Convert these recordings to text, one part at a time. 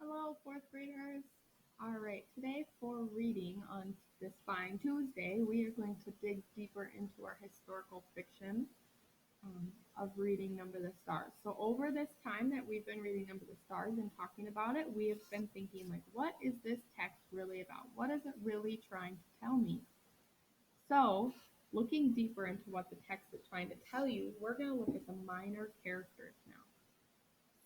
Hello, fourth graders. All right, today for reading on this fine Tuesday, we are going to dig deeper into our historical fiction of reading Number the Stars. So, over this time that we've been reading Number the Stars and talking about it, we have been thinking, like, what is this text really about? What is it really trying to tell me? So, looking deeper into what the text is trying to tell you, we're going to look at the minor characters now.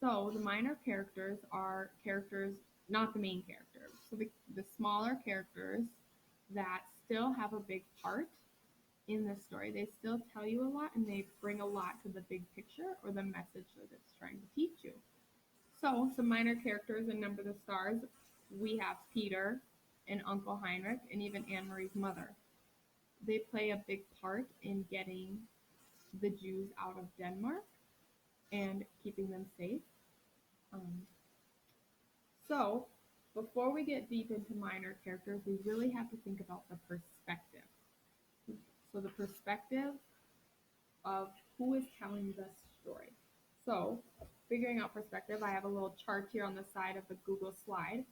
So the minor characters are characters, not the main characters. So the smaller characters that still have a big part in the story. They still tell you a lot and they bring a lot to the big picture or the message that it's trying to teach you. So some minor characters in Number the Stars, we have Peter and Uncle Heinrich and even Anne Marie's mother. They play a big part in getting the Jews out of Denmark and keeping them safe. Um, So, before we get deep into minor characters, we really have to think about the perspective. So, the perspective of who is telling the story. So, figuring out perspective, I have a little chart here on the side of the Google slide.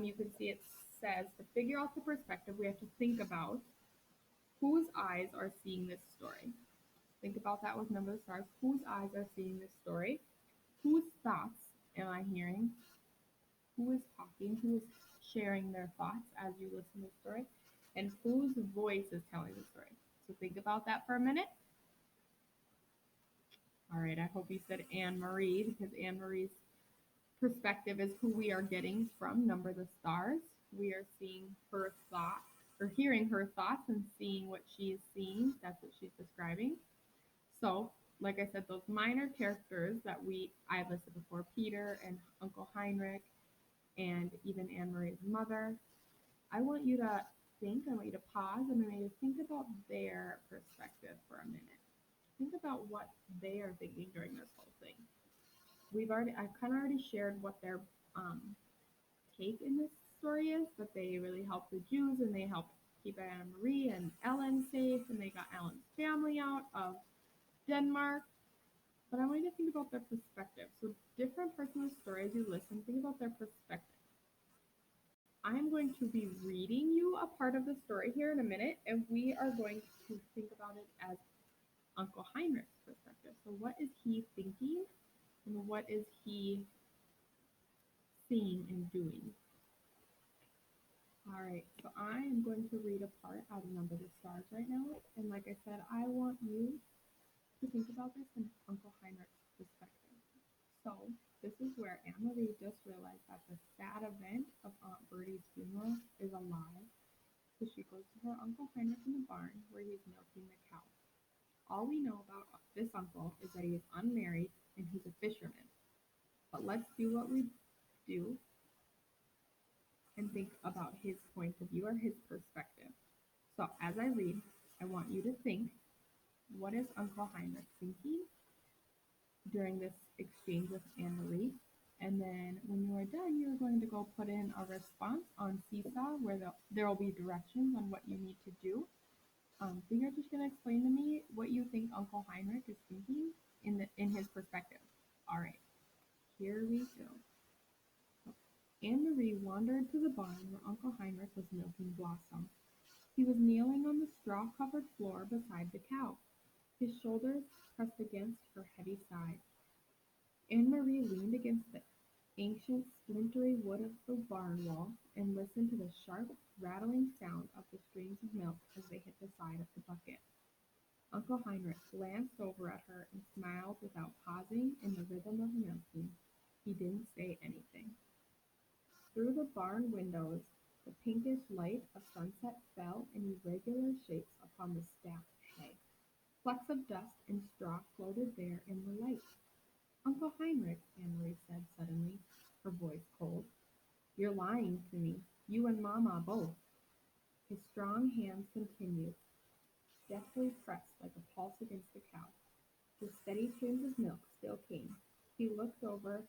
You can see it says to figure out the perspective, we have to think about whose eyes are seeing this story. Think about that with Number of the Stars. Whose eyes are seeing this story? Whose thoughts am I hearing? Who is talking, who is sharing their thoughts as you listen to the story, and whose voice is telling the story. So think about that for a minute. All right, I hope you said Anne Marie because Anne Marie's perspective is who we are getting from Number the Stars. We are seeing her thoughts or hearing her thoughts and seeing what she is seeing. That's what she's describing. So, like I said, those minor characters that I've listed before, Peter and Uncle Heinrich, and even Anne Marie's mother, I want you to I want you to pause, and I want you to think about their perspective for a minute. Think about what they are thinking during this whole thing. I've kind of already shared what their um, take in this story is, that they really helped the Jews and they helped keep Anna Marie and Ellen safe, and they got Ellen's family out of Denmark. But I want you to think about their perspective. So, different personal stories you listen, think about their perspective. I'm going to be reading you a part of the story here in a minute, and we are going to think about it as Uncle Heinrich's perspective. So, what is he thinking, and what is he seeing and doing? All right, so I am going to read a part out of Number the Stars right now, and like I said, I want you to think about this in Uncle Heinrich's perspective. So, this is where Anne Marie just realized that the sad event of Aunt Bertie's funeral is a lie. So she goes to her Uncle Heinrich in the barn where he's milking the cow. All we know about this uncle is that he is unmarried and he's a fisherman. But let's do what we do and think about his point of view or his perspective. So as I read, I want you to think, what is Uncle Heinrich thinking during this exchange with Anne Marie? And then when you are done, you're going to go put in a response on Seesaw where there will be directions on what you need to do. So you're just gonna explain to me what you think Uncle Heinrich is thinking in his perspective. All right, here we go. Anne Marie wandered to the barn where Uncle Heinrich was milking Blossom. He was kneeling on the straw-covered floor beside the cow, his shoulders pressed against her heavy side. Anne Marie leaned against the ancient splintery wood of the barn wall and listened to the sharp, rattling sound of the streams of milk as they hit the side of the bucket. Uncle Heinrich glanced over at her and smiled without pausing in the rhythm of milking. He didn't say anything. Through the barn windows, the pinkish light of sunset fell in irregular shapes upon the stacked hay. Flecks of dust and straw floated there in the light. Uncle Heinrich, Anne Marie said suddenly, her voice cold. You're lying to me. You and Mama both. His strong hands continued, deftly pressed like a pulse against the cow. The steady streams of milk still came. He looked over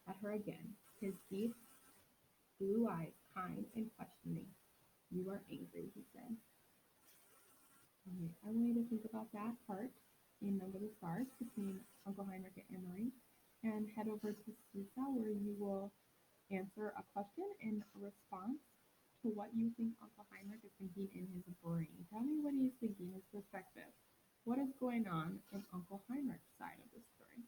at her again, his deep blue eyes kind and questioning. You are angry, he said. Okay, I want you to think about that part in Number the Stars between Uncle Heinrich and Anne Marie, and head over to Seesaw where you will answer a question in response to what you think Uncle Heinrich is thinking in his brain. Tell me what he's thinking, his perspective. What is going on in Uncle Heinrich's side of the story?